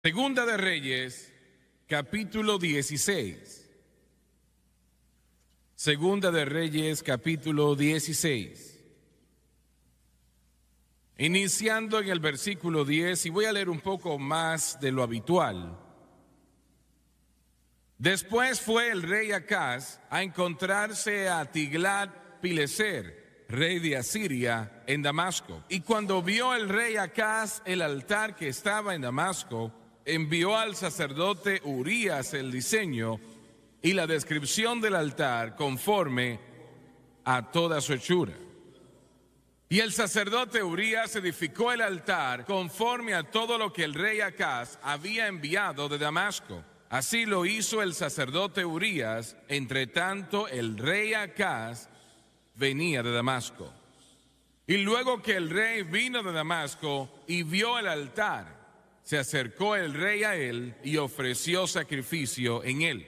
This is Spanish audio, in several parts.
Segunda de Reyes, capítulo 16. Segunda de Reyes, capítulo 16. Iniciando en el versículo 10, y voy a leer un poco más de lo habitual. Después fue el rey Acaz a encontrarse a Tiglat-Pileser, rey de Asiria, en Damasco. Y cuando vio el rey Acaz el altar que estaba en Damasco, envió al sacerdote Urías el diseño y la descripción del altar conforme a toda su hechura. Y el sacerdote Urías edificó el altar conforme a todo lo que el rey Acaz había enviado de Damasco. Así lo hizo el sacerdote Urías, entre tanto el rey Acaz venía de Damasco. Y luego que el rey vino de Damasco y vio el altar, se acercó el rey a él y ofreció sacrificio en él.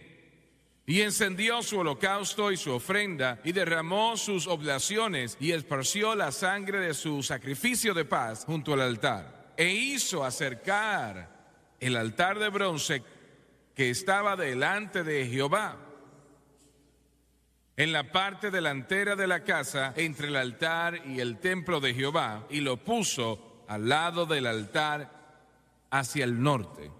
Y encendió su holocausto y su ofrenda, y derramó sus oblaciones, y esparció la sangre de su sacrificio de paz junto al altar. E hizo acercar el altar de bronce que estaba delante de Jehová, en la parte delantera de la casa, entre el altar y el templo de Jehová, y lo puso al lado del altar hacia el norte.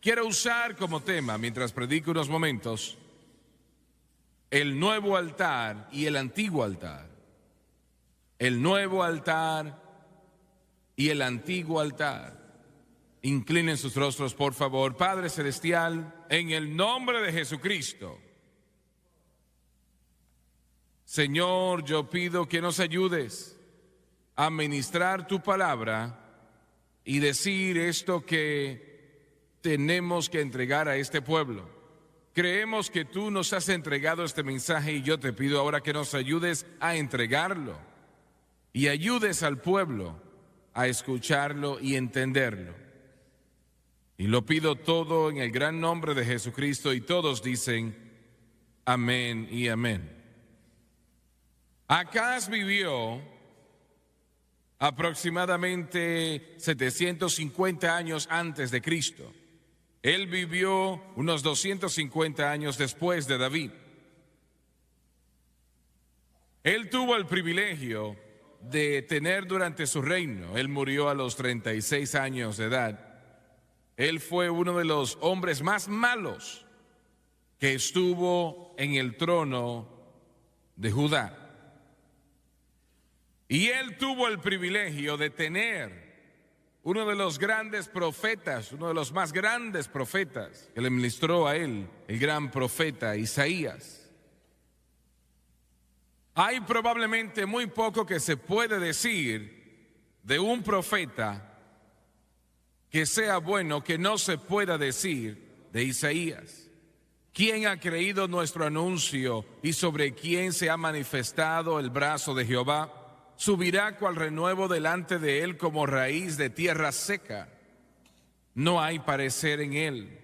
Quiero usar como tema, mientras predico unos momentos, el nuevo altar y el antiguo altar. El nuevo altar y el antiguo altar. Inclinen sus rostros, por favor. Padre Celestial, en el nombre de Jesucristo, Señor, yo pido que nos ayudes a ministrar tu palabra y decir esto que tenemos que entregar a este pueblo. Creemos que tú nos has entregado este mensaje y yo te pido ahora que nos ayudes a entregarlo y ayudes al pueblo a escucharlo y entenderlo. Y lo pido todo en el gran nombre de Jesucristo, y todos dicen amén y amén. Acaz vivió aproximadamente 750 años antes de Cristo. Él vivió unos 250 años después de David. Él tuvo el privilegio de tener durante su reino, él murió a los 36 años de edad. Él fue uno de los hombres más malos que estuvo en el trono de Judá. Y él tuvo el privilegio de tener uno de los grandes profetas, uno de los más grandes profetas que le ministró a él, el gran profeta Isaías. Hay probablemente muy poco que se puede decir de un profeta que sea bueno que no se pueda decir de Isaías. ¿Quién ha creído nuestro anuncio y sobre quién se ha manifestado el brazo de Jehová? Subirá cual renuevo delante de él como raíz de tierra seca. No hay parecer en él,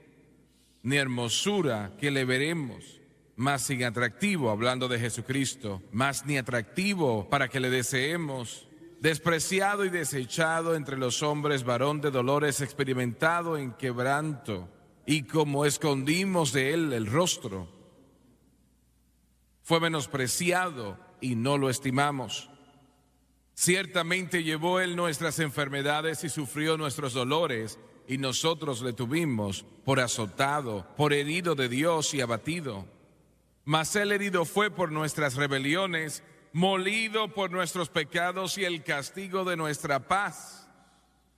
ni hermosura que le veremos, mas sin atractivo, hablando de Jesucristo, mas ni atractivo para que le deseemos. Despreciado y desechado entre los hombres, varón de dolores, experimentado en quebranto, y como escondimos de él el rostro, fue menospreciado y no lo estimamos. Ciertamente llevó él nuestras enfermedades y sufrió nuestros dolores, y nosotros le tuvimos por azotado, por herido de Dios y abatido. Mas él herido fue por nuestras rebeliones, molido por nuestros pecados, y el castigo de nuestra paz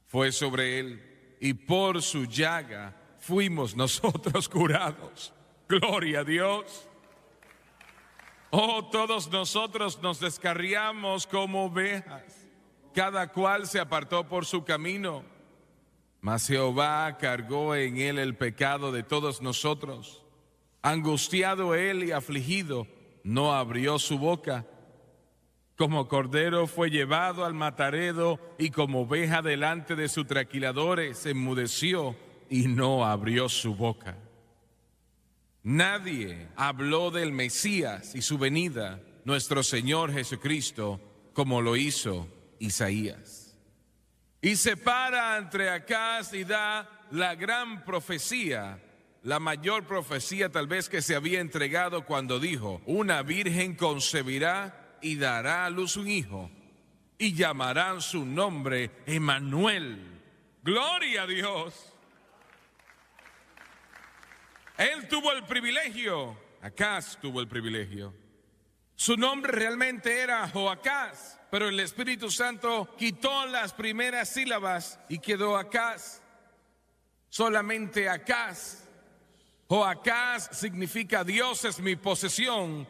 fue sobre él, y por su llaga fuimos nosotros curados. Gloria a Dios. Oh, todos nosotros nos descarriamos como ovejas, cada cual se apartó por su camino, mas Jehová cargó en él el pecado de todos nosotros. Angustiado él y afligido, no abrió su boca. Como cordero fue llevado al mataredo, y como oveja delante de sus trasquiladores se enmudeció y no abrió su boca. Nadie habló del Mesías y su venida, nuestro Señor Jesucristo, como lo hizo Isaías. Y separa entre Acaz y da la gran profecía, la mayor profecía tal vez que se había entregado cuando dijo: una virgen concebirá y dará a luz un hijo, y llamarán su nombre Emmanuel. Gloria a Dios. Él tuvo el privilegio, Acaz tuvo el privilegio. Su nombre realmente era Joacás, pero el Espíritu Santo quitó las primeras sílabas y quedó Acaz. Solamente Acaz. Joacás significa Dios es mi posesión.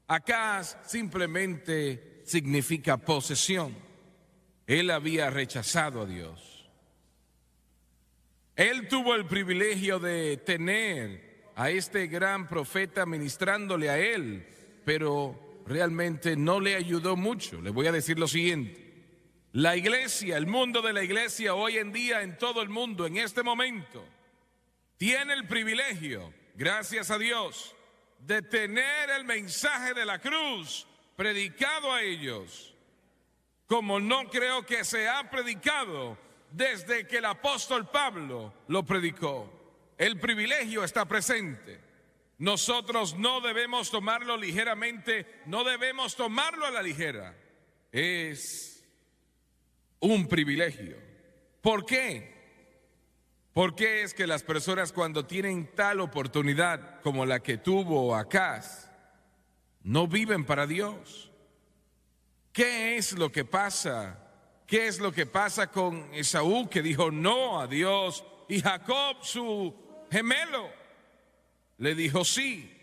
Acaz simplemente significa posesión. Él había rechazado a Dios. Él tuvo el privilegio de tener a este gran profeta ministrándole a él, pero realmente no le ayudó mucho. Le voy a decir lo siguiente: la iglesia, el mundo de la iglesia hoy en día en todo el mundo, en este momento, tiene el privilegio, gracias a Dios, de tener el mensaje de la cruz predicado a ellos, como no creo que se ha predicado desde que el apóstol Pablo lo predicó. El privilegio está presente. Nosotros no debemos tomarlo ligeramente, no debemos tomarlo a la ligera. Es un privilegio. ¿Por qué? ¿Por qué es que las personas, cuando tienen tal oportunidad como la que tuvo Acaz, no viven para Dios? ¿Qué es lo que pasa? ¿Qué es lo que pasa con Esaú, que dijo no a Dios, y Jacob, su gemelo, le dijo sí?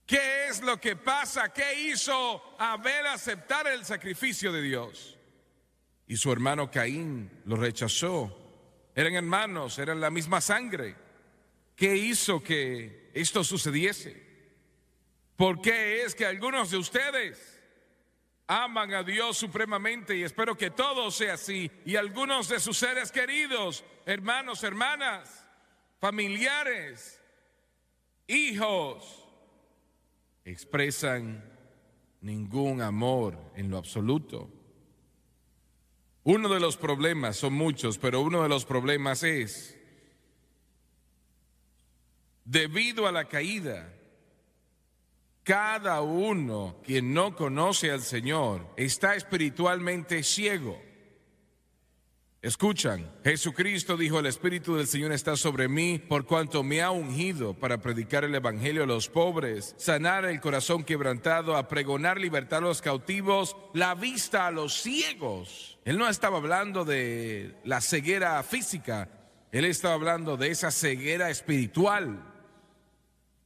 ¿Qué es lo que pasa? ¿Qué hizo Abel aceptar el sacrificio de Dios? Y su hermano Caín lo rechazó. Eran hermanos, eran la misma sangre. ¿Qué hizo que esto sucediese? ¿Por qué es que algunos de ustedes aman a Dios supremamente, y espero que todo sea así, y algunos de sus seres queridos, hermanos, hermanas, familiares, hijos, expresan ningún amor en lo absoluto? Uno de los problemas, son muchos, pero uno de los problemas es, debido a la caída, cada uno quien no conoce al Señor está espiritualmente ciego. Escuchan, Jesucristo dijo: el Espíritu del Señor está sobre mí, por cuanto me ha ungido para predicar el evangelio a los pobres, sanar el corazón quebrantado, a pregonar libertad a los cautivos, la vista a los ciegos. Él no estaba hablando de la ceguera física, él estaba hablando de esa ceguera espiritual.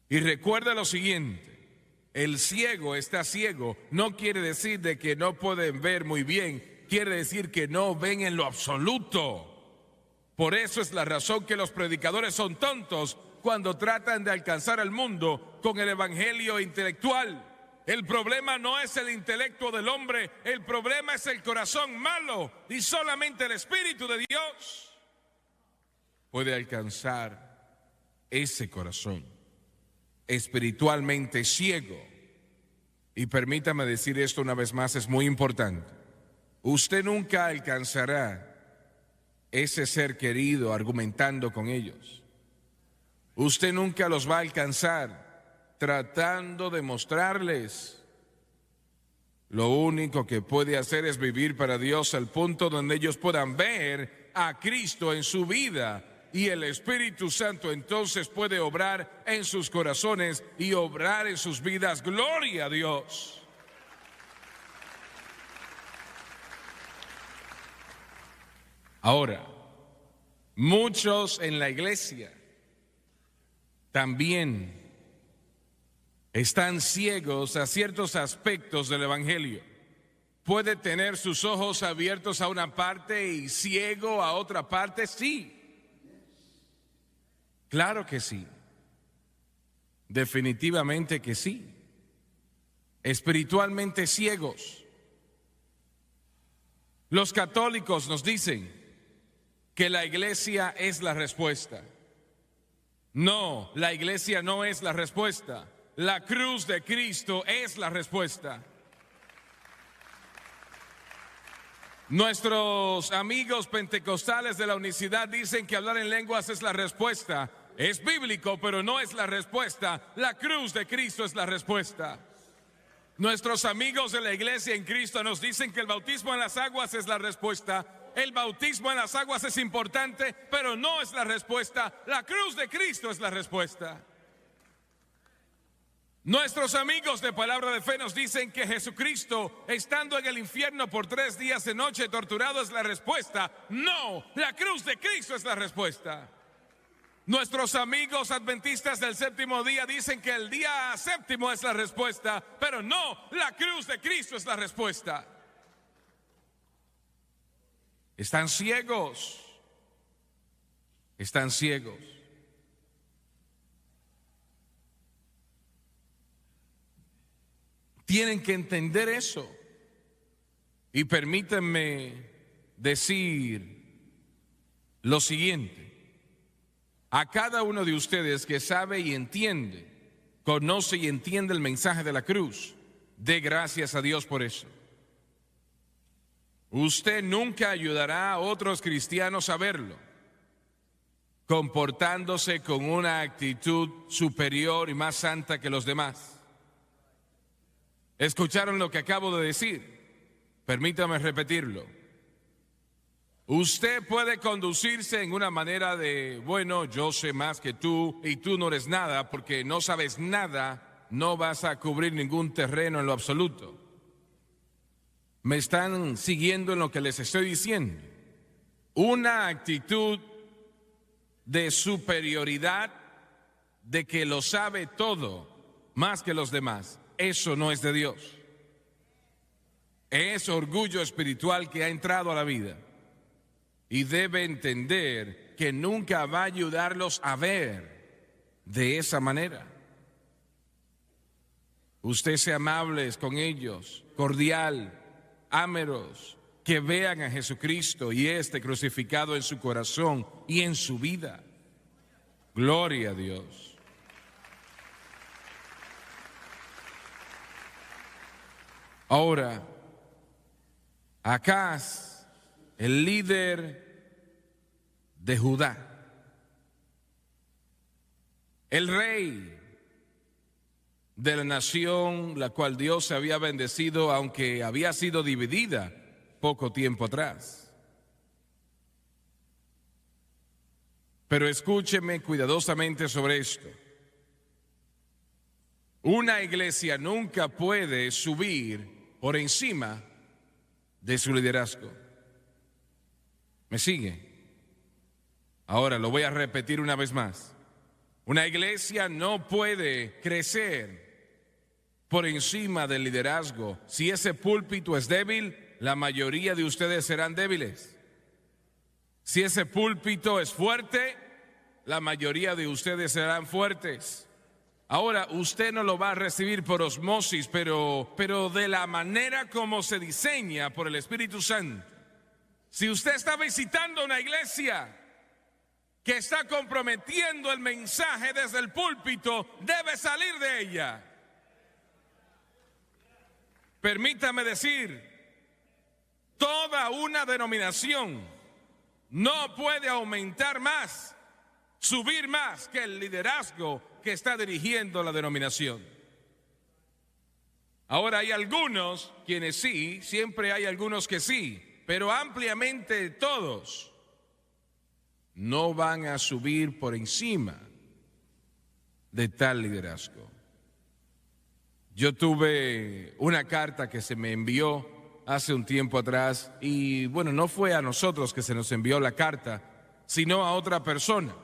Y recuerda lo siguiente: el ciego está ciego, no quiere decir de que no pueden ver muy bien, quiere decir que no ven en lo absoluto. Por eso es la razón que los predicadores son tontos cuando tratan de alcanzar al mundo con el evangelio intelectual. El problema no es el intelecto del hombre, el problema es el corazón malo, y solamente el Espíritu de Dios puede alcanzar ese corazón espiritualmente ciego. Y permítame decir esto una vez más, es muy importante: usted nunca alcanzará ese ser querido argumentando con ellos. Usted nunca los va a alcanzar tratando de mostrarles. Lo único que puede hacer es vivir para Dios al punto donde ellos puedan ver a Cristo en su vida, y el Espíritu Santo entonces puede obrar en sus corazones y obrar en sus vidas. Gloria a Dios. Ahora, muchos en la iglesia también están ciegos a ciertos aspectos del evangelio. ¿Puede tener sus ojos abiertos a una parte y ciego a otra parte? Sí. Claro que sí. Definitivamente que sí. Espiritualmente ciegos. Los católicos nos dicen que la iglesia es la respuesta. No, la iglesia no es la respuesta. La cruz de Cristo es la respuesta. Nuestros amigos pentecostales de la unicidad dicen que hablar en lenguas es la respuesta. Es bíblico, pero no es la respuesta. La cruz de Cristo es la respuesta. Nuestros amigos de la iglesia en Cristo nos dicen que el bautismo en las aguas es la respuesta. El bautismo en las aguas es importante, pero no es la respuesta. La cruz de Cristo es la respuesta. Nuestros amigos de Palabra de Fe nos dicen que Jesucristo, estando en el infierno por 3 días de noche torturado, es la respuesta. No, la cruz de Cristo es la respuesta. Nuestros amigos adventistas del séptimo día dicen que el día séptimo es la respuesta, pero no, la cruz de Cristo es la respuesta. Están ciegos. Están ciegos. Tienen que entender eso. Y permítanme decir lo siguiente. A cada uno de ustedes que sabe y entiende, conoce y entiende el mensaje de la cruz, dé gracias a Dios por eso. Usted nunca ayudará a otros cristianos a verlo, comportándose con una actitud superior y más santa que los demás. ¿Escucharon lo que acabo de decir? Permítame repetirlo. Usted puede conducirse en una manera de, bueno, yo sé más que tú y tú no eres nada, porque no sabes nada, no vas a cubrir ningún terreno en lo absoluto. ¿Me están siguiendo en lo que les estoy diciendo? Una actitud de superioridad, de que lo sabe todo, más que los demás. Eso no es de Dios. Es orgullo espiritual que ha entrado a la vida. Y debe entender que nunca va a ayudarlos a ver de esa manera. Usted sea amable con ellos, cordial, ámeros, que vean a Jesucristo y este crucificado en su corazón y en su vida. Gloria a Dios. Ahora, Acaz, el líder de Judá, el rey de la nación la cual Dios había bendecido, aunque había sido dividida poco tiempo atrás. Pero escúcheme cuidadosamente sobre esto. Una iglesia nunca puede subir por encima de su liderazgo. ¿Me sigue? Ahora lo voy a repetir una vez más. Una iglesia no puede crecer por encima del liderazgo. Si ese púlpito es débil, la mayoría de ustedes serán débiles. Si ese púlpito es fuerte, la mayoría de ustedes serán fuertes. Ahora, usted no lo va a recibir por osmosis, pero de la manera como se diseña por el Espíritu Santo. Si usted está visitando una iglesia que está comprometiendo el mensaje desde el púlpito, debe salir de ella. Permítame decir, toda una denominación no puede aumentar más, subir más que el liderazgo que está dirigiendo la denominación. Ahora hay algunos quienes sí, siempre hay algunos que sí, pero ampliamente todos no van a subir por encima de tal liderazgo. Yo tuve una carta que se me envió hace un tiempo atrás y bueno, no fue a nosotros que se nos envió la carta, sino a otra persona.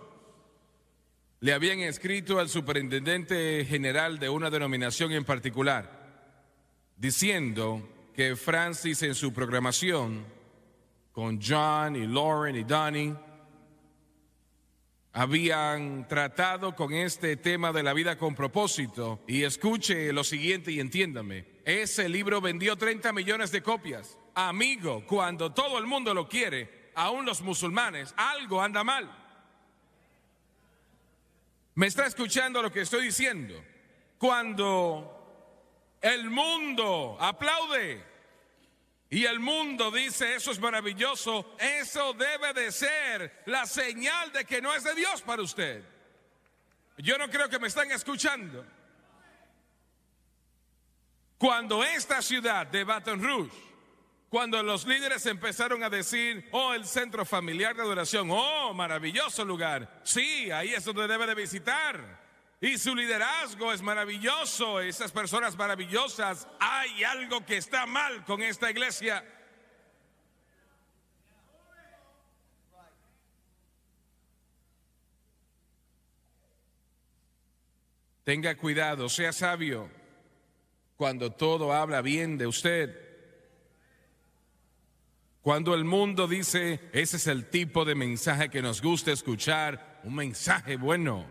Le habían escrito al superintendente general de una denominación en particular, diciendo que Francis en su programación, con John y Lauren y Donnie, habían tratado con este tema de la vida con propósito. Y escuche lo siguiente y entiéndame, ese libro vendió 30 millones de copias. Amigo, cuando todo el mundo lo quiere, aún los musulmanes, algo anda mal. ¿Me está escuchando lo que estoy diciendo? Cuando el mundo aplaude, y el mundo dice eso es maravilloso, eso debe de ser la señal de que no es de Dios para usted. Yo no creo que me están escuchando. Cuando esta ciudad de Baton Rouge, cuando los líderes empezaron a decir, oh, el centro familiar de adoración, oh, maravilloso lugar, sí, ahí es donde debe de visitar, y su liderazgo es maravilloso, esas personas maravillosas, hay algo que está mal con esta iglesia. Tenga cuidado, sea sabio cuando todo habla bien de usted. Cuando el mundo dice, ese es el tipo de mensaje que nos gusta escuchar, un mensaje bueno,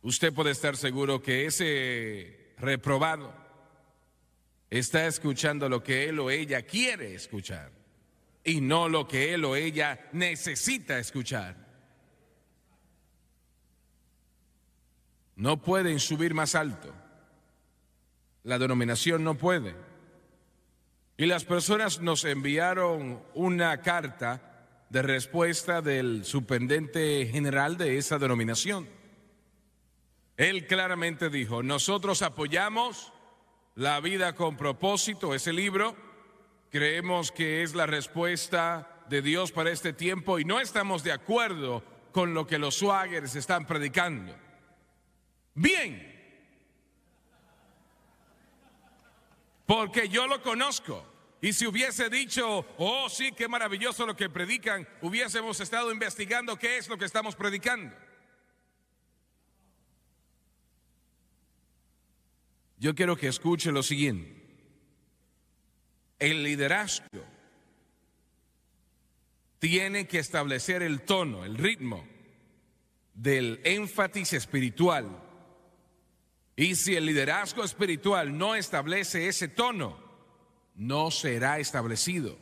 usted puede estar seguro que ese reprobado está escuchando lo que él o ella quiere escuchar y no lo que él o ella necesita escuchar. No pueden subir más alto. La denominación no puede. Y las personas nos enviaron una carta de respuesta del superintendente general de esa denominación. Él claramente dijo, nosotros apoyamos La vida con propósito, ese libro, creemos que es la respuesta de Dios para este tiempo y no estamos de acuerdo con lo que los swaggers están predicando. Bien, porque yo lo conozco. Y si hubiese dicho, oh sí, qué maravilloso lo que predican, hubiésemos estado investigando qué es lo que estamos predicando. Yo quiero que escuche lo siguiente. El liderazgo tiene que establecer el tono, el ritmo del énfasis espiritual. Y si el liderazgo espiritual no establece ese tono, no será establecido.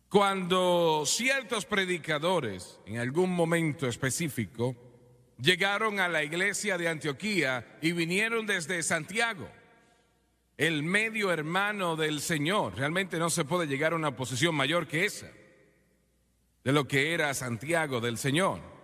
Cuando ciertos predicadores, en algún momento específico, llegaron a la iglesia de Antioquía y vinieron desde Santiago, el medio hermano del Señor, realmente no se puede llegar a una posición mayor que esa, de lo que era Santiago del Señor.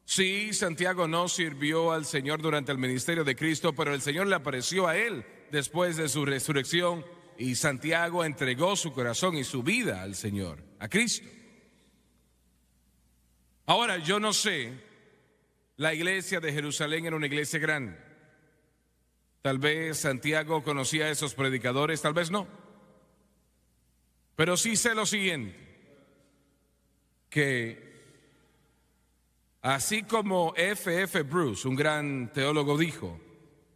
Sí, Santiago no sirvió al Señor durante el ministerio de Cristo, pero el Señor le apareció a él después de su resurrección y Santiago entregó su corazón y su vida al Señor, a Cristo. Ahora, yo no sé, la iglesia de Jerusalén era una iglesia grande. Tal vez Santiago conocía a esos predicadores, tal vez no. Pero sí sé lo siguiente, que así como F.F. Bruce, un gran teólogo, dijo,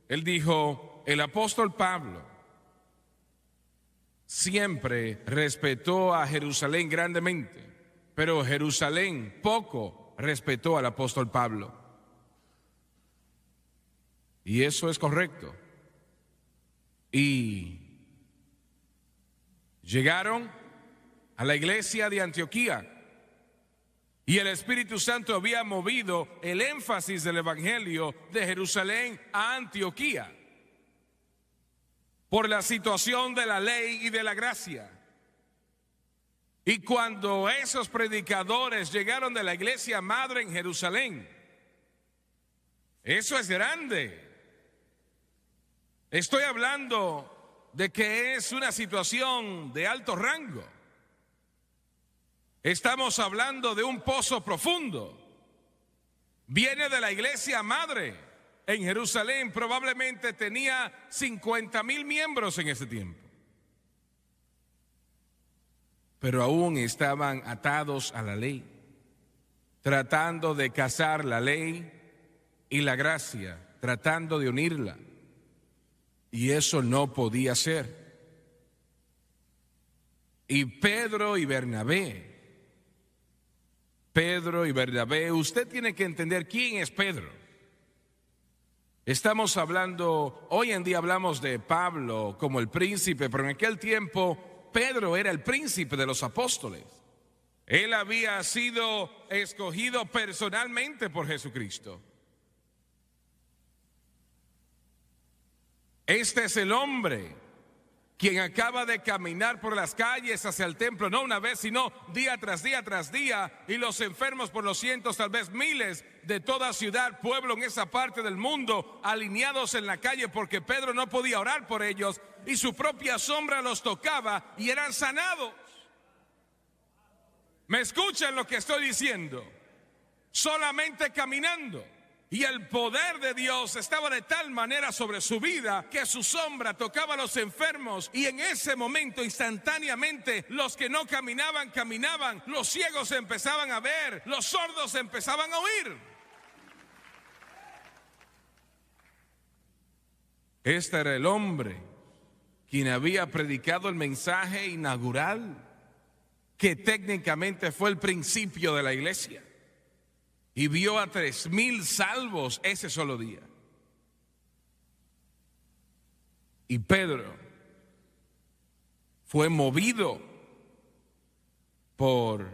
él dijo, el apóstol Pablo siempre respetó a Jerusalén grandemente, pero Jerusalén poco respetó al apóstol Pablo. Y eso es correcto. Y llegaron a la iglesia de Antioquía y el Espíritu Santo había movido el énfasis del Evangelio de Jerusalén a Antioquía por la situación de la ley y de la gracia. Y cuando esos predicadores llegaron de la iglesia madre en Jerusalén, eso es grande. Estoy hablando de que es una situación de alto rango. Estamos hablando de un pozo profundo. Viene de la iglesia madre en Jerusalén, probablemente tenía 50,000 miembros en ese tiempo. Pero aún estaban atados a la ley, tratando de casar la ley y la gracia, tratando de unirla. Y eso no podía ser. Y Pedro y Bernabé, usted tiene que entender quién es Pedro. Estamos hablando, hoy en día hablamos de Pablo como el príncipe, pero en aquel tiempo Pedro era el príncipe de los apóstoles. Él había sido escogido personalmente por Jesucristo. Este es el hombre quien acaba de caminar por las calles hacia el templo, no una vez, sino día tras día tras día, y los enfermos por los cientos, tal vez miles, de toda ciudad, pueblo en esa parte del mundo, alineados en la calle porque Pedro no podía orar por ellos, y su propia sombra los tocaba y eran sanados. ¿Me escuchan lo que estoy diciendo? Solamente caminando. Y el poder de Dios estaba de tal manera sobre su vida que su sombra tocaba a los enfermos, y en ese momento instantáneamente los que no caminaban, caminaban, los ciegos empezaban a ver, los sordos empezaban a oír. Este era el hombre quien había predicado el mensaje inaugural, que técnicamente fue el principio de la iglesia. Y vio a 3,000 salvos ese solo día. Y Pedro fue movido por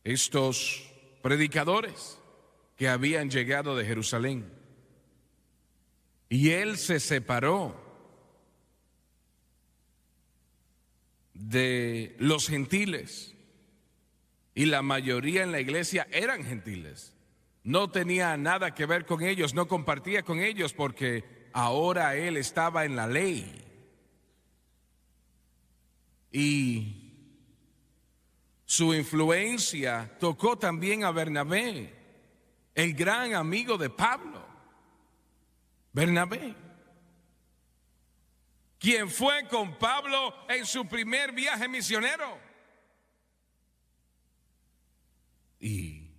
estos predicadores que habían llegado de Jerusalén. Y él se separó de los gentiles. Y la mayoría en la iglesia eran gentiles. No tenía nada que ver con ellos, no compartía con ellos, porque ahora él estaba en la ley. Y su influencia tocó también a Bernabé, el gran amigo de Pablo. Bernabé, quien fue con Pablo en su primer viaje misionero. Y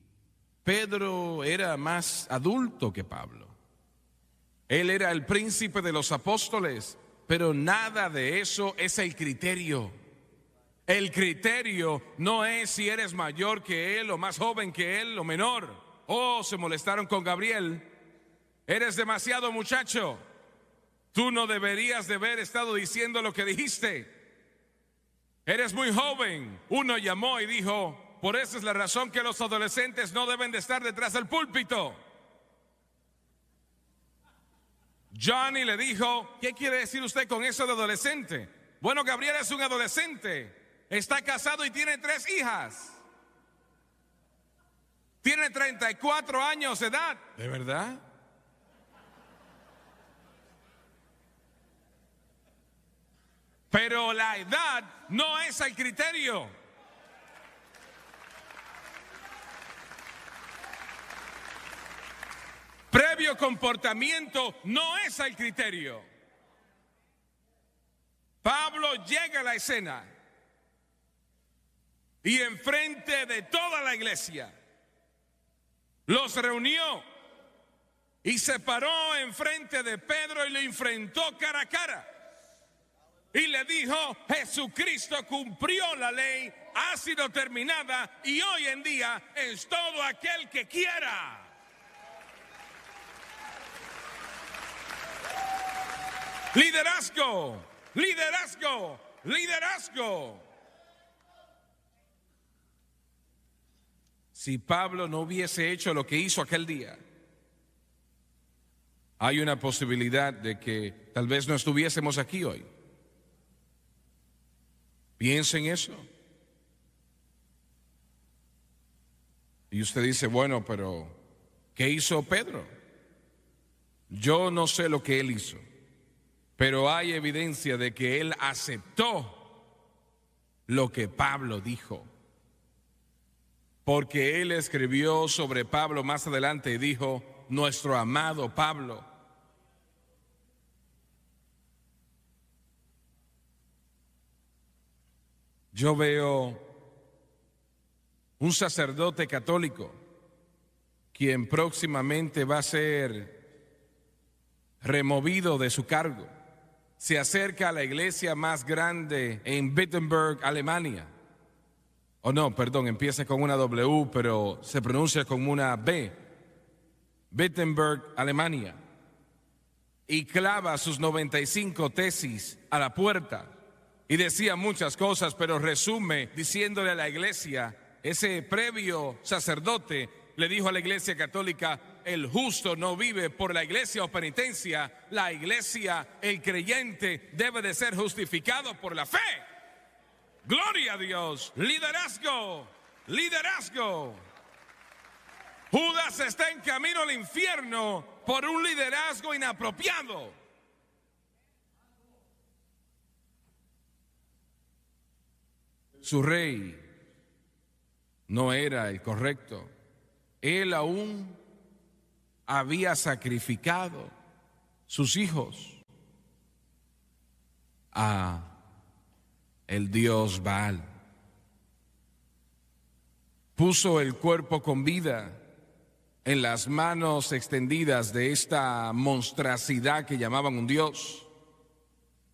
Pedro era más adulto que Pablo. Él era el príncipe de los apóstoles, pero nada de eso es el criterio. El criterio no es si eres mayor que él o más joven que él o menor. Oh, se molestaron con Gabriel. Eres demasiado muchacho. Tú no deberías de haber estado diciendo lo que dijiste. Eres muy joven. Uno llamó y dijo: por eso es la razón que los adolescentes no deben de estar detrás del púlpito. Johnny le dijo: ¿qué quiere decir usted con eso de adolescente? Bueno, Gabriel es un adolescente. Está casado y tiene 3 hijas. Tiene 34 años de edad. ¿De verdad? Pero la edad no es el criterio. Previo comportamiento no es el criterio. Pablo llega a la escena y enfrente de toda la iglesia los reunió y se paró enfrente de Pedro y le enfrentó cara a cara. Y le dijo: Jesucristo cumplió la ley, ha sido terminada, y hoy en día es todo aquel que quiera. Liderazgo, liderazgo, liderazgo. Si Pablo no hubiese hecho lo que hizo aquel día, hay una posibilidad de que tal vez no estuviésemos aquí hoy. Piensen eso. Y usted dice: bueno, pero ¿qué hizo Pedro? Yo no sé lo que él hizo, pero hay evidencia de que él aceptó lo que Pablo dijo. Porque él escribió sobre Pablo más adelante y dijo: nuestro amado Pablo. Yo veo un sacerdote católico quien próximamente va a ser removido de su cargo. Se acerca a la iglesia más grande en Wittenberg, Alemania. Oh no, perdón, empieza con una W, pero se pronuncia como una B. Wittenberg, Alemania. Y clava sus 95 tesis a la puerta. Y decía muchas cosas, pero resume diciéndole a la iglesia, ese previo sacerdote le dijo a la iglesia católica: el justo no vive por la iglesia o penitencia. La iglesia, el creyente, debe de ser justificado por la fe. Gloria a Dios. Liderazgo, liderazgo. Judas está en camino al infierno por un liderazgo inapropiado. Su rey no era el correcto. Él aún había sacrificado sus hijos a el dios Baal. Puso el cuerpo con vida en las manos extendidas de esta monstruosidad que llamaban un dios.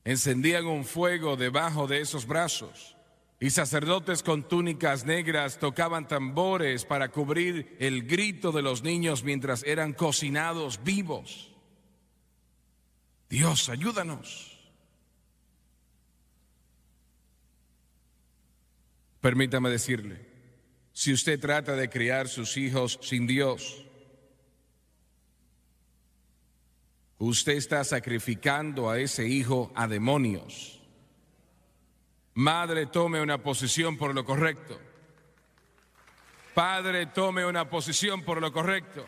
Encendían un fuego debajo de esos brazos. Y sacerdotes con túnicas negras tocaban tambores para cubrir el grito de los niños mientras eran cocinados vivos. Dios, ayúdanos. Permítame decirle, si usted trata de criar sus hijos sin Dios, usted está sacrificando a ese hijo a demonios. Madre, tome una posición por lo correcto. Padre, tome una posición por lo correcto.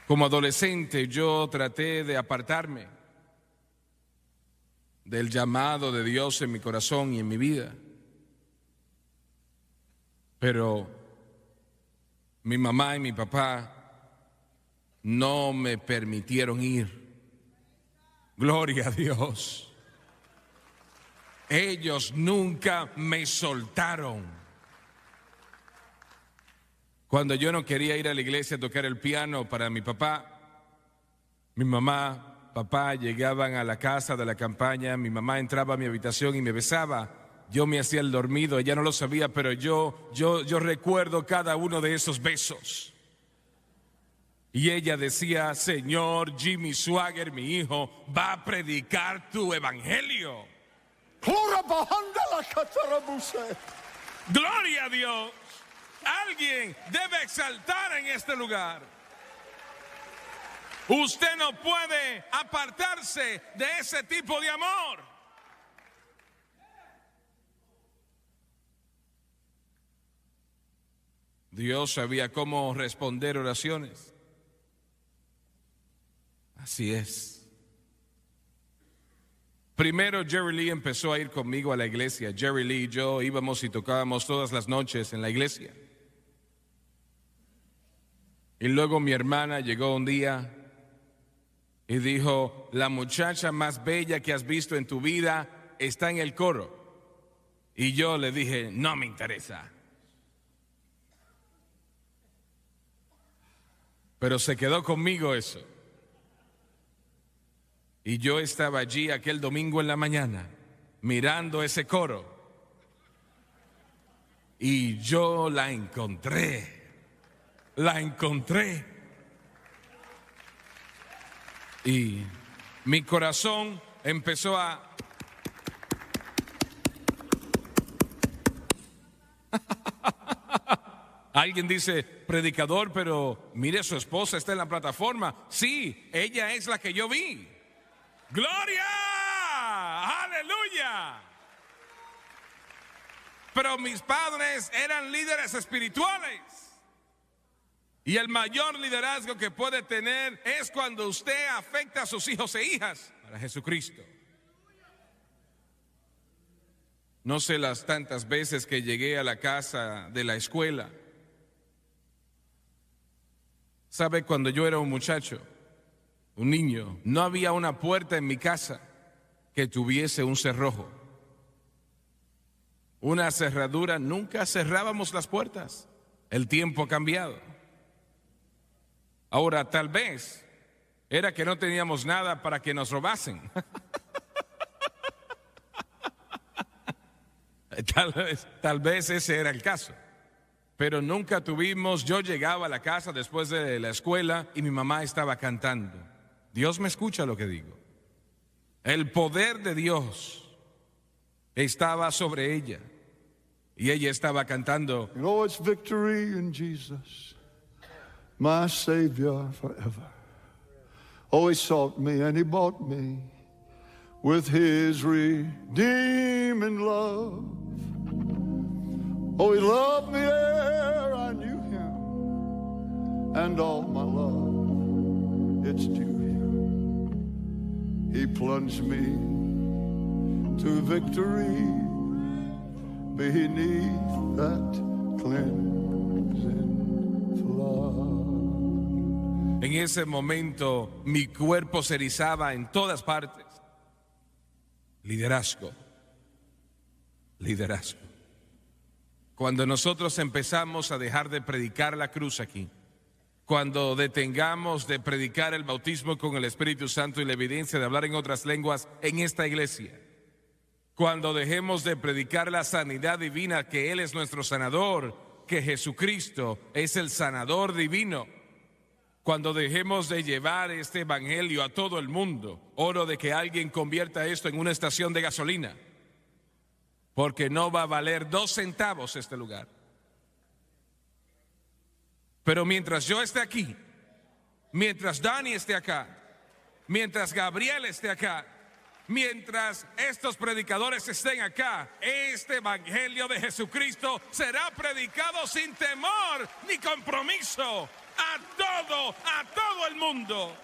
Como adolescente yo traté de apartarme del llamado de Dios en mi corazón y en mi vida. Pero mi mamá y mi papá no me permitieron ir. Gloria a Dios. Ellos nunca me soltaron. Cuando yo no quería ir a la iglesia a tocar el piano para mi papá, mi mamá, papá llegaban a la casa de la campaña, mi mamá entraba a mi habitación y me besaba. Yo me hacía el dormido, ella no lo sabía, pero yo recuerdo cada uno de esos besos. Y ella decía, Señor, Jimmy Swaggart, mi hijo, va a predicar tu evangelio. Gloria a Dios. Alguien debe exaltar en este lugar. Usted no puede apartarse de ese tipo de amor. Dios sabía cómo responder oraciones. Así es. Primero Jerry Lee empezó a ir conmigo a la iglesia. Jerry Lee y yo íbamos y tocábamos todas las noches en la iglesia. Y luego mi hermana llegó un día y dijo, la muchacha más bella que has visto en tu vida está en el coro. Y yo le dije, no me interesa. Pero se quedó conmigo eso. Y yo estaba allí aquel domingo en la mañana, mirando ese coro. Y yo la encontré. Y mi corazón empezó a... Alguien dice, predicador, pero mire, su esposa está en la plataforma. Sí, ella es la que yo vi. ¡Gloria! ¡Aleluya! Pero mis padres eran líderes espirituales. Y el mayor liderazgo que puede tener es cuando usted afecta a sus hijos e hijas para Jesucristo. No sé las tantas veces que llegué a la casa de la escuela. ¿Sabe? Cuando yo era un muchacho, un niño, no había una puerta en mi casa que tuviese un cerrojo. Una cerradura, nunca cerrábamos las puertas. El tiempo ha cambiado. Ahora, tal vez era que no teníamos nada para que nos robasen. Tal vez ese era el caso. Pero nunca tuvimos, yo llegaba a la casa después de la escuela y mi mamá estaba cantando. Dios me escucha lo que digo. El poder de Dios estaba sobre ella. Y ella estaba cantando, You know, it's victory in Jesus, my Savior forever. Oh, he sought me and he bought me with his redeeming love. Oh, he loved me ere I knew him, and all my love, it's due him. He plunged me to victory beneath that cleansing flood. en ese momento mi cuerpo se erizaba en todas partes. Liderazgo, liderazgo. Cuando nosotros empezamos a dejar de predicar la cruz aquí, cuando detengamos de predicar el bautismo con el Espíritu Santo y la evidencia de hablar en otras lenguas en esta iglesia, cuando dejemos de predicar la sanidad divina, que Él es nuestro sanador, que Jesucristo es el sanador divino, cuando dejemos de llevar este evangelio a todo el mundo, oro de que alguien convierta esto en una estación de gasolina, porque no va a valer 2 centavos este lugar. Pero mientras yo esté aquí, mientras Dani esté acá, mientras Gabriel esté acá, mientras estos predicadores estén acá, este evangelio de Jesucristo será predicado sin temor ni compromiso a todo el mundo.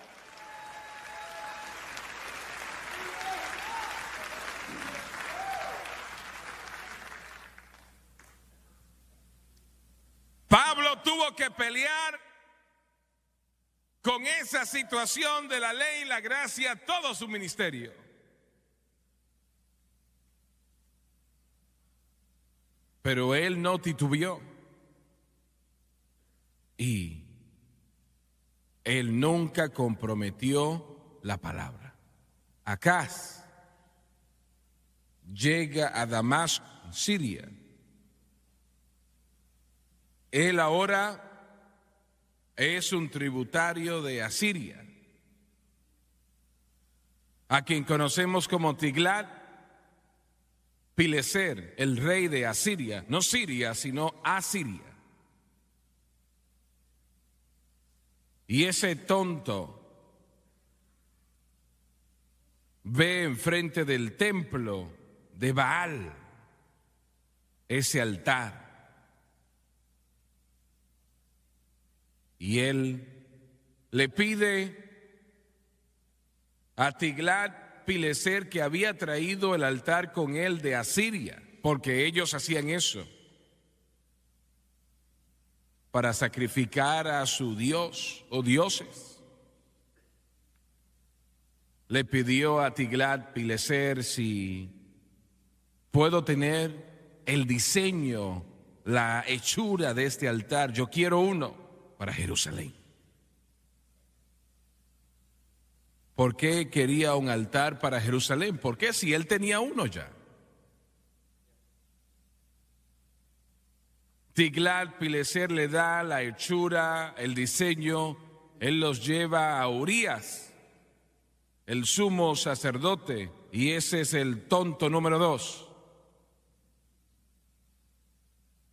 Pablo tuvo que pelear con esa situación de la ley y la gracia todo su ministerio. Pero él no titubeó y él nunca comprometió la palabra. Acaz llega a Damasco, Siria. Él ahora es un tributario de Asiria, a quien conocemos como Tiglat-Pileser, el rey de Asiria, no Siria, sino Asiria. Y ese tonto ve enfrente del templo de Baal ese altar. Y él le pide a Tiglat-Pileser, que había traído el altar con él de Asiria, porque ellos hacían eso, para sacrificar a su dios o dioses. Le pidió a Tiglat-Pileser si puedo tener el diseño, la hechura de este altar. Yo quiero uno para Jerusalén. ¿Por qué quería un altar para Jerusalén? ¿Por qué si él tenía uno ya? Tiglat-Pileser le da la hechura, el diseño. Él los lleva a Urías, el sumo sacerdote, y ese es el tonto número 2.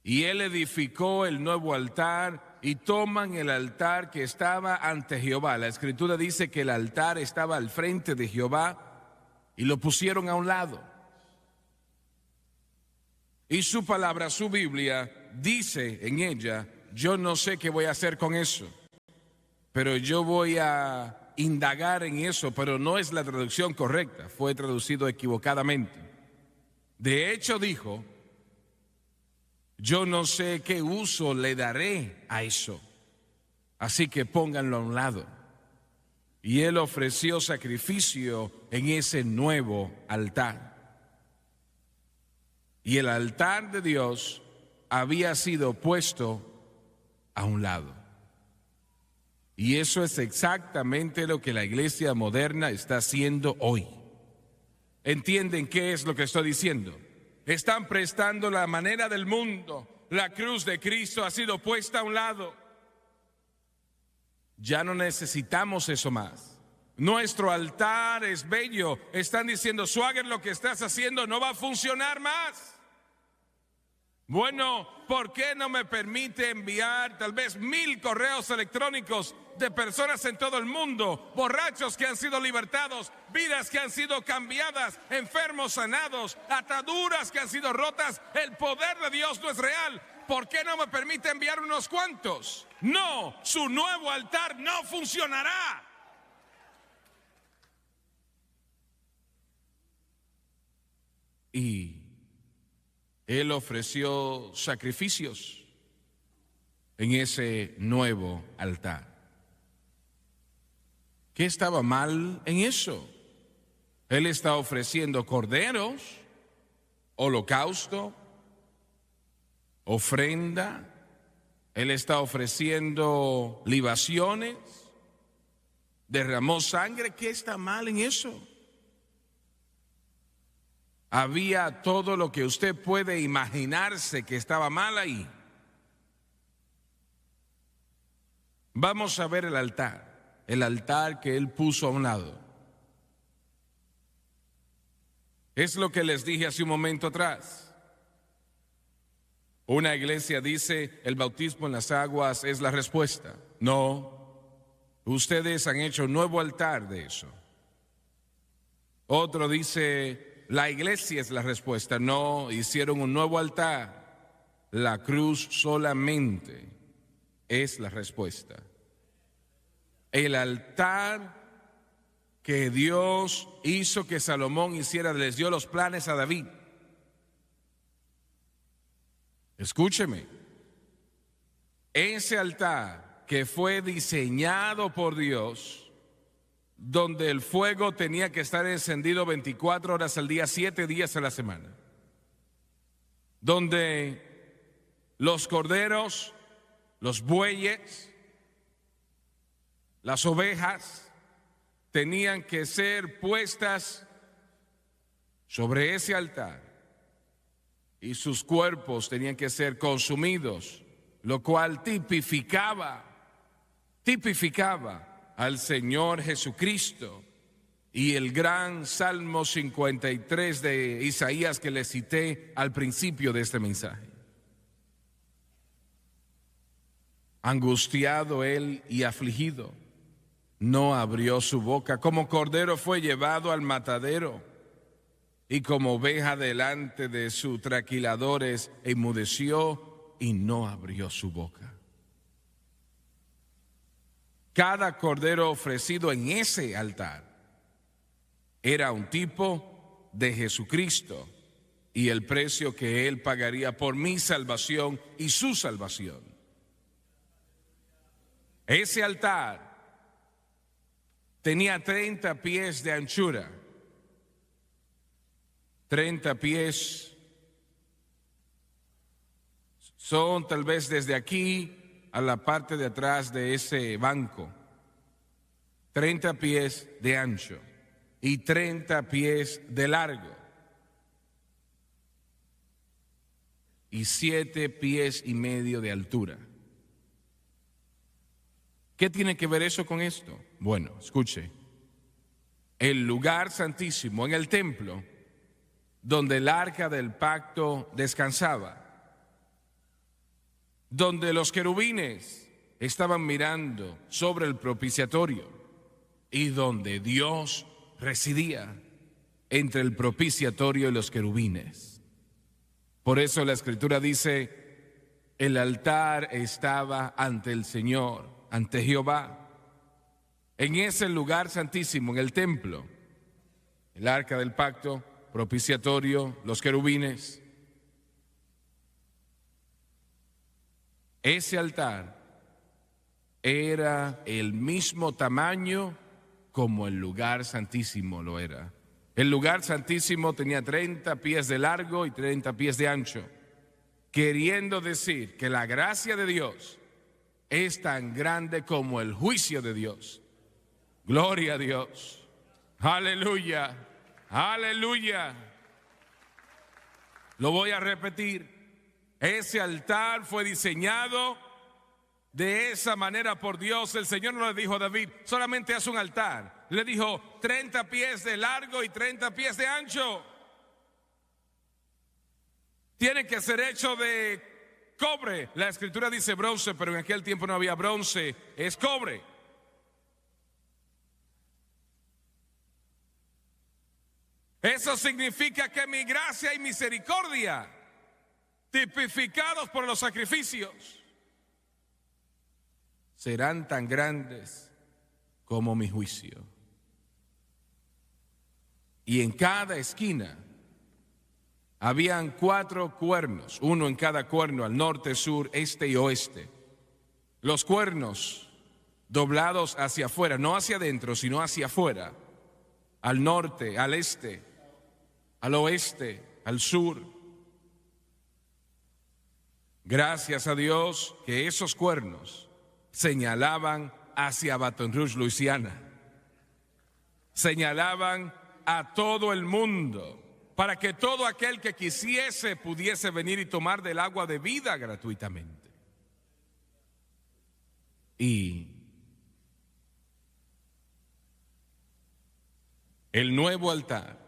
Y él edificó el nuevo altar y toman el altar que estaba ante Jehová. La escritura dice que el altar estaba al frente de Jehová y lo pusieron a un lado. Y su palabra, su Biblia, dice en ella, yo no sé qué voy a hacer con eso, pero yo voy a indagar en eso, pero no es la traducción correcta, fue traducido equivocadamente. De hecho dijo, yo no sé qué uso le daré a eso, así que pónganlo a un lado. Y él ofreció sacrificio en ese nuevo altar. Y el altar de Dios había sido puesto a un lado. Y eso es exactamente lo que la iglesia moderna está haciendo hoy. ¿Entienden qué es lo que estoy diciendo? Están prestando la manera del mundo. La cruz de Cristo ha sido puesta a un lado. Ya no necesitamos eso más. Nuestro altar es bello. Están diciendo, Swagger, lo que estás haciendo no va a funcionar más. Bueno, ¿por qué no me permite enviar tal vez 1000 correos electrónicos de personas en todo el mundo, borrachos que han sido libertados, vidas que han sido cambiadas, enfermos sanados, ataduras que han sido rotas? El poder de Dios no es real. ¿Por qué no me permite enviar unos cuantos? No, su nuevo altar no funcionará. Y Él ofreció sacrificios en ese nuevo altar. ¿Qué estaba mal en eso? Él está ofreciendo corderos, holocausto, ofrenda. Él está ofreciendo libaciones, derramó sangre. ¿Qué está mal en eso? Había todo lo que usted puede imaginarse que estaba mal ahí. Vamos a ver el altar que Él puso a un lado. Es lo que les dije hace un momento atrás. Una iglesia dice, el bautismo en las aguas es la respuesta. No, ustedes han hecho un nuevo altar de eso. Otro dice, la iglesia es la respuesta. No, hicieron un nuevo altar. La cruz solamente es la respuesta. El altar que Dios hizo que Salomón hiciera, les dio los planes a David. Escúcheme. Ese altar que fue diseñado por Dios, donde el fuego tenía que estar encendido 24 horas al día, 7 días a la semana, donde los corderos, los bueyes, las ovejas tenían que ser puestas sobre ese altar y sus cuerpos tenían que ser consumidos, lo cual tipificaba al Señor Jesucristo. Y el gran Salmo 53 de Isaías que le cité al principio de este mensaje. Angustiado él y afligido, no abrió su boca. Como cordero fue llevado al matadero, y como oveja delante de sus trasquiladores enmudeció y no abrió su boca. Cada cordero ofrecido en ese altar era un tipo de Jesucristo y el precio que Él pagaría por mi salvación y su salvación. Ese altar tenía 30 pies de anchura, 30 pies son tal vez desde aquí a la parte de atrás de ese banco, 30 pies de ancho y 30 pies de largo y 7 pies y medio de altura. ¿Qué tiene que ver eso con esto? Bueno, escuche, el lugar santísimo en el templo donde el arca del pacto descansaba, donde los querubines estaban mirando sobre el propiciatorio y donde Dios residía entre el propiciatorio y los querubines. Por eso la Escritura dice, el altar estaba ante el Señor, ante Jehová. En ese lugar santísimo, en el templo, el arca del pacto, propiciatorio, los querubines. Ese altar era el mismo tamaño como el lugar santísimo lo era. El lugar santísimo tenía 30 pies de largo y 30 pies de ancho, queriendo decir que la gracia de Dios es tan grande como el juicio de Dios. Gloria a Dios. Aleluya. Aleluya. Lo voy a repetir. Ese altar fue diseñado de esa manera por Dios. El Señor no le dijo a David, solamente haz un altar. Le dijo 30 pies de largo y 30 pies de ancho. Tiene que ser hecho de cobre. La escritura dice bronce, pero en aquel tiempo no había bronce, es cobre. Eso significa que mi gracia y misericordia, tipificados por los sacrificios, serán tan grandes como mi juicio. Y en cada esquina habían 4 cuernos, uno en cada cuerno, al norte, sur, este y oeste. Los cuernos doblados hacia afuera, no hacia adentro, sino hacia afuera, al norte, al este, al oeste, al sur. Gracias a Dios que esos cuernos señalaban hacia Baton Rouge, Luisiana. Señalaban a todo el mundo, para que todo aquel que quisiese pudiese venir y tomar del agua de vida gratuitamente. Y el nuevo altar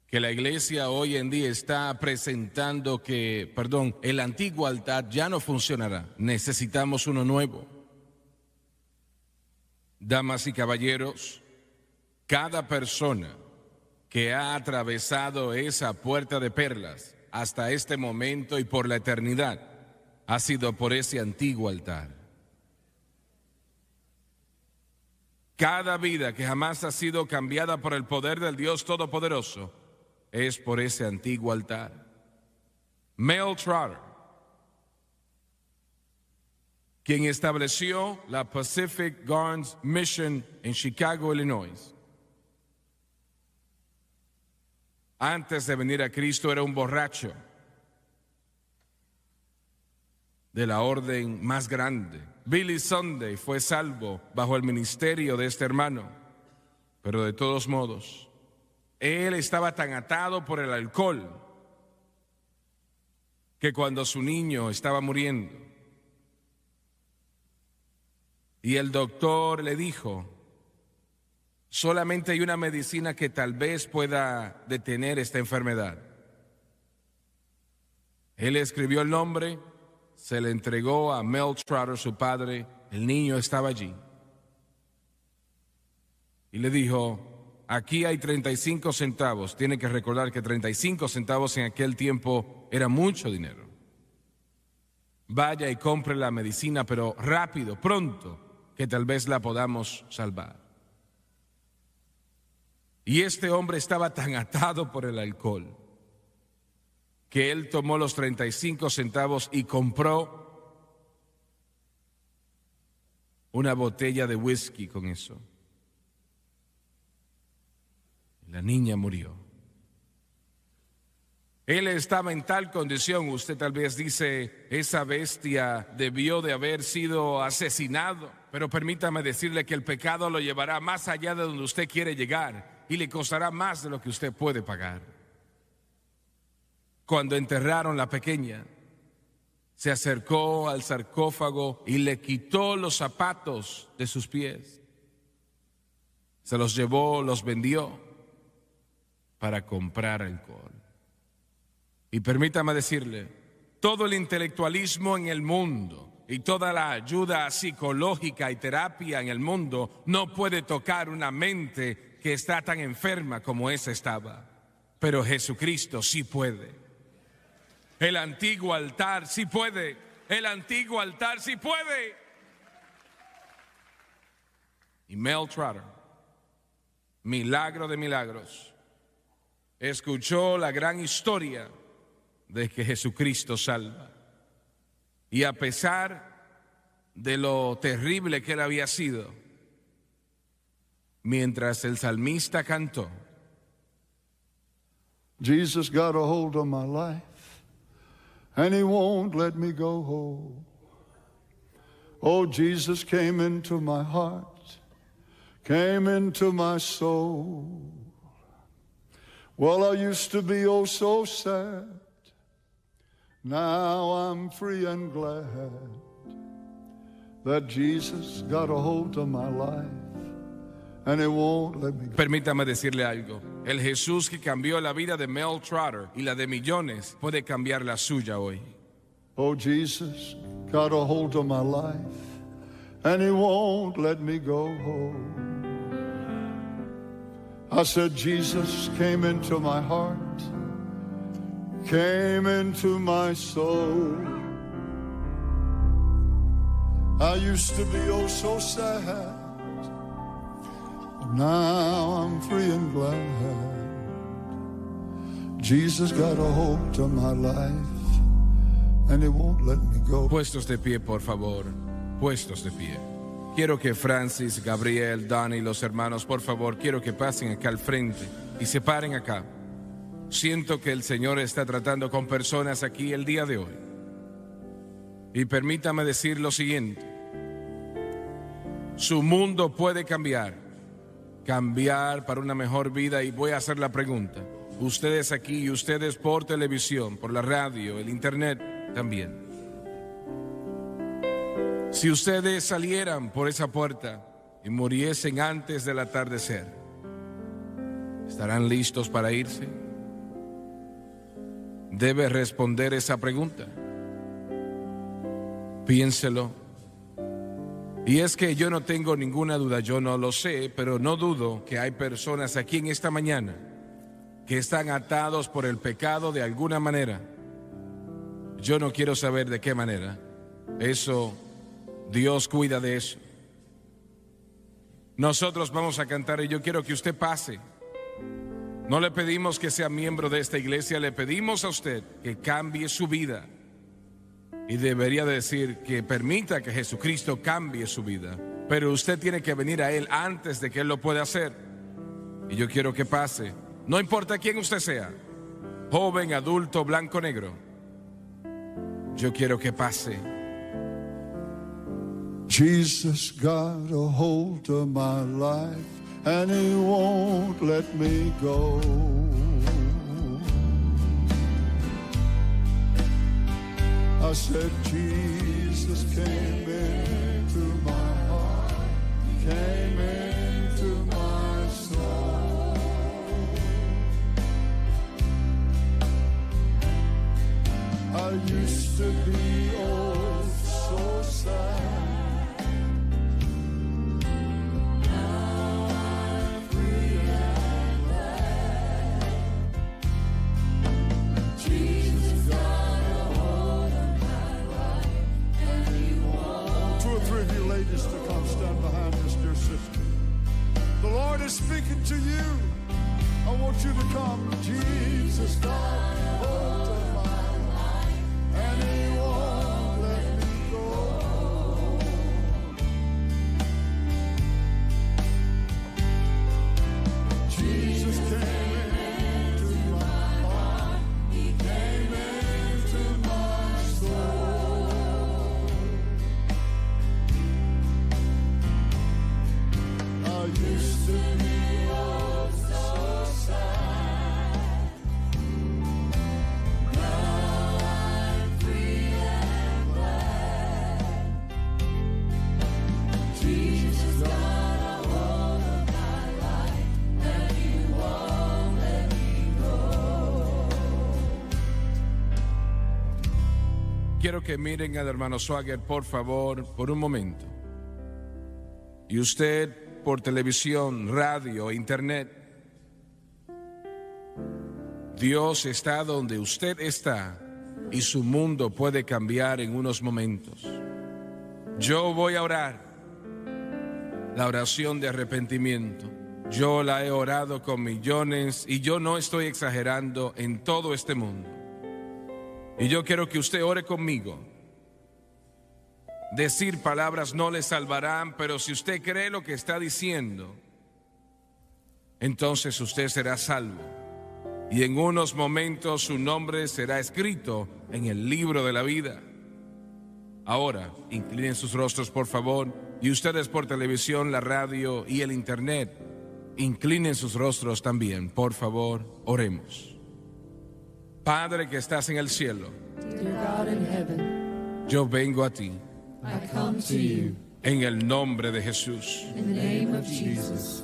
que la iglesia hoy en día está presentando el antiguo altar ya no funcionará. Necesitamos uno nuevo. Damas y caballeros, cada persona que ha atravesado esa puerta de perlas hasta este momento y por la eternidad ha sido por ese antiguo altar. Cada vida que jamás ha sido cambiada por el poder del Dios Todopoderoso es por ese antiguo altar. Mel Trotter, quien estableció la Pacific Gardens Mission en Chicago, Illinois, antes de venir a Cristo era un borracho de la orden más grande. Billy Sunday fue salvo bajo el ministerio de este hermano, pero de todos modos, él estaba tan atado por el alcohol que cuando su niño estaba muriendo y el doctor le dijo: solamente hay una medicina que tal vez pueda detener esta enfermedad. Él escribió el nombre, se le entregó a Mel Trotter, su padre, el niño estaba allí. Y le dijo: aquí hay 35 centavos. Tiene que recordar que 35 centavos en aquel tiempo era mucho dinero. Vaya y compre la medicina, pero rápido, pronto, que tal vez la podamos salvar. Y este hombre estaba tan atado por el alcohol que él tomó los 35 centavos y compró una botella de whisky con eso. La niña murió. Él estaba en tal condición, usted tal vez dice, esa bestia debió de haber sido asesinado, pero permítame decirle que el pecado lo llevará más allá de donde usted quiere llegar y le costará más de lo que usted puede pagar. Cuando enterraron la pequeña, se acercó al sarcófago y le quitó los zapatos de sus pies. Se los llevó, los vendió para comprar alcohol. Y permítame decirle, todo el intelectualismo en el mundo y toda la ayuda psicológica y terapia en el mundo no puede tocar una mente que está tan enferma como esa estaba. Pero Jesucristo sí puede. El antiguo altar sí puede. El antiguo altar sí puede. Y Mel Trotter, milagro de milagros, escuchó la gran historia de que Jesucristo salva. Y a pesar de lo terrible que él había sido, mientras el salmista cantó, Jesus got a hold of my life, and he won't let me go. Oh, Jesus came into my heart, came into my soul. Well, I used to be oh so sad. Now I'm free and glad that Jesus got a hold of my life, and he won't let me go. Permítame decirle algo. El Jesús que cambió la vida de Mel Trotter y la de millones puede cambiar la suya hoy. Oh, Jesus got a hold of my life, and he won't let me go. I said, Jesus came into my heart, came into my soul. I used to be oh so sad, but now I'm free and glad. Jesus got a hold of my life, and he won't let me go. Puestos de pie, por favor. Puestos de pie. Quiero que Francis, Gabriel, Donnie, los hermanos, por favor, quiero que pasen acá al frente y se paren acá. Siento que el Señor está tratando con personas aquí el día de hoy. Y permítame decir lo siguiente. Su mundo puede cambiar para una mejor vida, y voy a hacer la pregunta. Ustedes aquí y ustedes por televisión, por la radio, el internet también. Si ustedes salieran por esa puerta y muriesen antes del atardecer, ¿estarán listos para irse? Debe responder esa pregunta. Piénselo. Y es que yo no tengo ninguna duda, yo no lo sé, pero no dudo que hay personas aquí en esta mañana que están atados por el pecado de alguna manera. Yo no quiero saber de qué manera. Eso, Dios cuida de eso. Nosotros vamos a cantar y yo quiero que usted pase. No le pedimos que sea miembro de esta iglesia, le pedimos a usted que cambie su vida. Y debería decir que permita que Jesucristo cambie su vida. Pero usted tiene que venir a Él antes de que Él lo pueda hacer. Y yo quiero que pase. No importa quién usted sea, joven, adulto, blanco, negro. Yo quiero que pase. Jesus got a hold of my life, and he won't let me go. I said, Jesus came into my heart, came into my soul. I used to be oh so sad. Now I'm free and glad. Jesus got a hold of my life, and he won't. 2 or 3 of you ladies to come stand behind this dear sister. The Lord is speaking to you. I want you to come. Jesus got a hold of my life, and he won't let me go. Jesus came into my heart, he came into my soul. I used to be oh so sad. Now I'm free and glad. Jesus got a hold of my life, and he won't let me go. Quiero que miren al hermano Swagger, por favor, por un momento. Y usted por televisión, radio, internet. Dios está donde usted está y su mundo puede cambiar en unos momentos. Yo voy a orar la oración de arrepentimiento. Yo la he orado con millones y yo no estoy exagerando en todo este mundo. Y yo quiero que usted ore conmigo. Decir palabras no le salvarán, pero si usted cree lo que está diciendo, entonces usted será salvo. Y en unos momentos su nombre será escrito en el libro de la vida. Ahora, inclinen sus rostros, por favor. Y ustedes por televisión, la radio y el internet, inclinen sus rostros también, por favor, oremos. Padre que estás en el cielo, Dear God in heaven, yo vengo a ti I come to you en el nombre de Jesús. in the name of Jesus.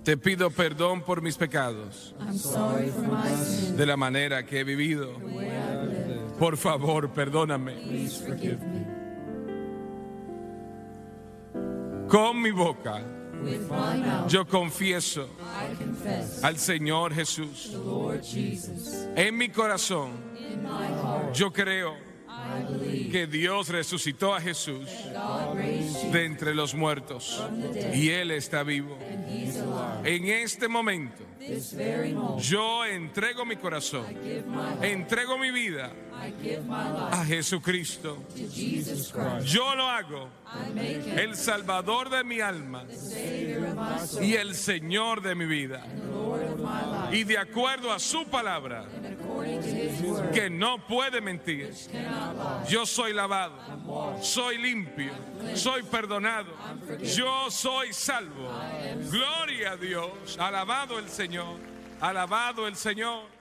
Te pido perdón por mis pecados, I'm sorry for my sins, de la manera que he vivido. the way I've lived. Por favor, perdóname. Please forgive me. Con mi boca With my mouth, yo confieso I confess al Señor Jesús. the Lord Jesus. En mi corazón In my heart, yo creo I believe que Dios resucitó a Jesús God raised you de entre los muertos y Él está vivo. and He's alive. En este momento This very moment, yo entrego mi corazón, give my heart, entrego mi vida I give my life a Jesucristo. to Jesus Christ. Yo lo hago I make Him el Salvador de mi alma the Savior of my soul, y el Señor de mi vida. the Lord of my life, Y de acuerdo a su palabra, and according to His word, que no puede mentir, cannot lie. yo soy lavado, soy limpio, soy perdonado, yo soy salvo. Gloria a Dios, alabado el Señor, alabado el Señor.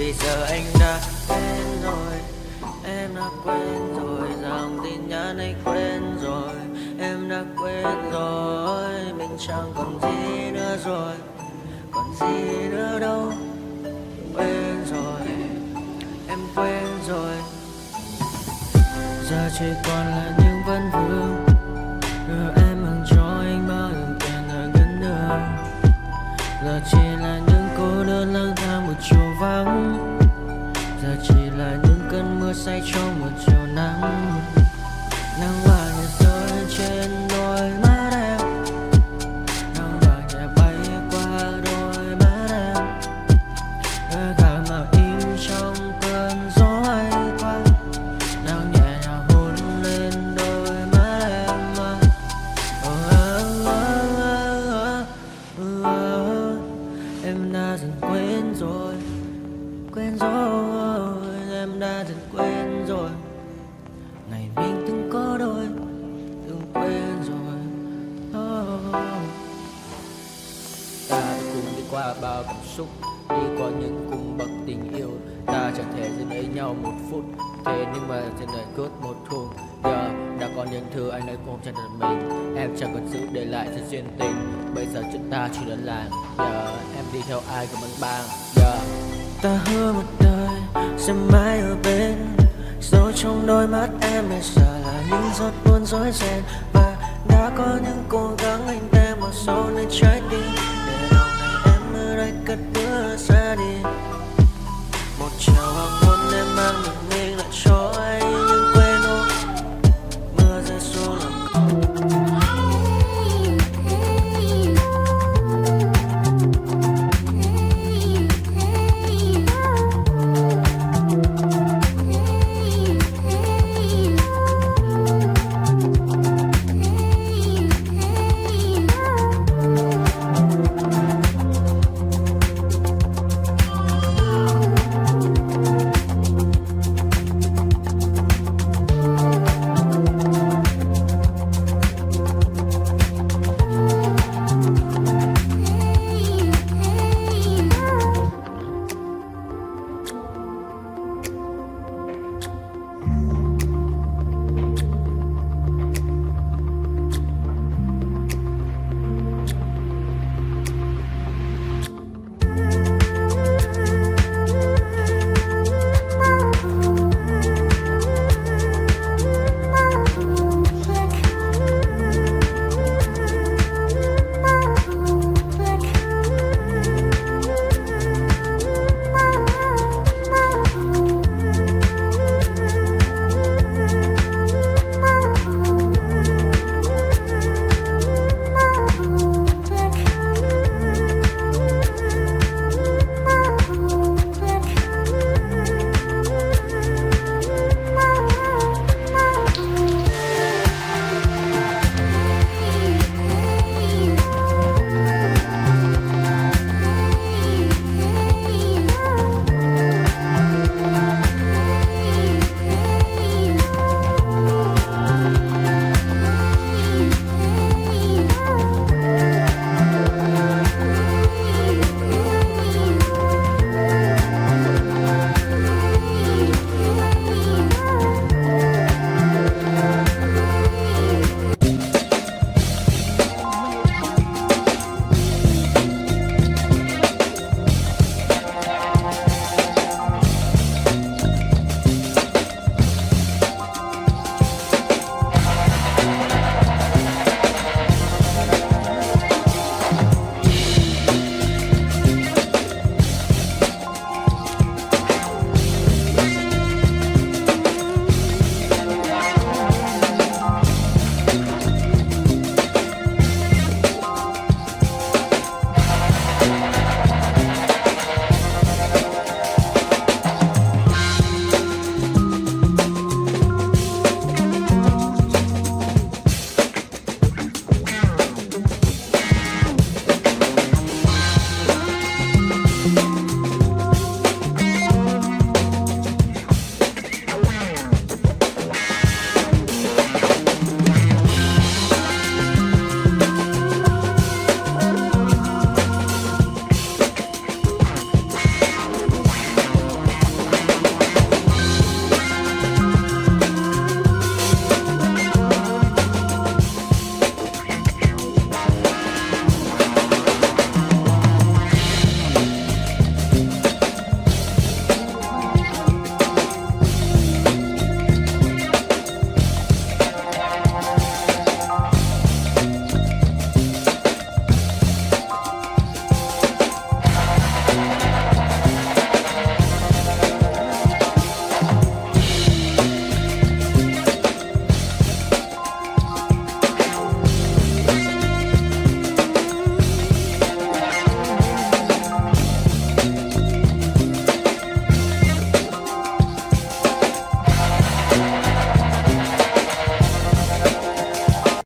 Vì giờ anh đã quên rồi, em đã quên rồi, dòng tin nhắn anh quên rồi, em đã quên rồi, mình chẳng còn gì nữa rồi, còn gì nữa đâu. Quên rồi, em quên rồi. Giờ chỉ còn là những vấn vương, đưa em mang cho anh bao lần tiền ở gần đường. Giờ chỉ là những cô đơn lang thang một chiều vắng, giờ chỉ là những cơn mưa say trong một chiều nắng. Nắng vàng nhẹ rơi trên đôi mắt em, nắng vàng nhẹ bay qua đôi mắt em, đôi gà mà im trong cơn gió hay qua. Nắng nhẹ nhàng hôn lên đôi mắt em. Em đã dần quên rồi, quên rồi, em đã dần quên rồi. Ngày mình từng có đôi, từng quên rồi. Ta đã cùng đi qua bao cảm xúc, đi qua những cung bậc tình yêu. Ta chẳng thể giữ lấy nhau một phút, thế nhưng mà trên đời cướp một thu. Giờ đã có những thứ anh ấy cũng không chấp nhận mình, em chẳng còn giữ để lại cho duyên tình. Bây giờ chúng ta chỉ đơn làng, giờ em đi theo ai cũng vẫn bang. Giờ ta hứa một đời sẽ mãi ở bên, dấu trong đôi mắt em bây giờ là những giọt buồn rối ren. Và đã có những cố gắng anh đem vào sâu nơi trái tim, để lòng này em ở đây cất bước ra đi. Một chiều hoàng hôn em mang mình lại cho anh những quên ôm, mưa rơi xuống làm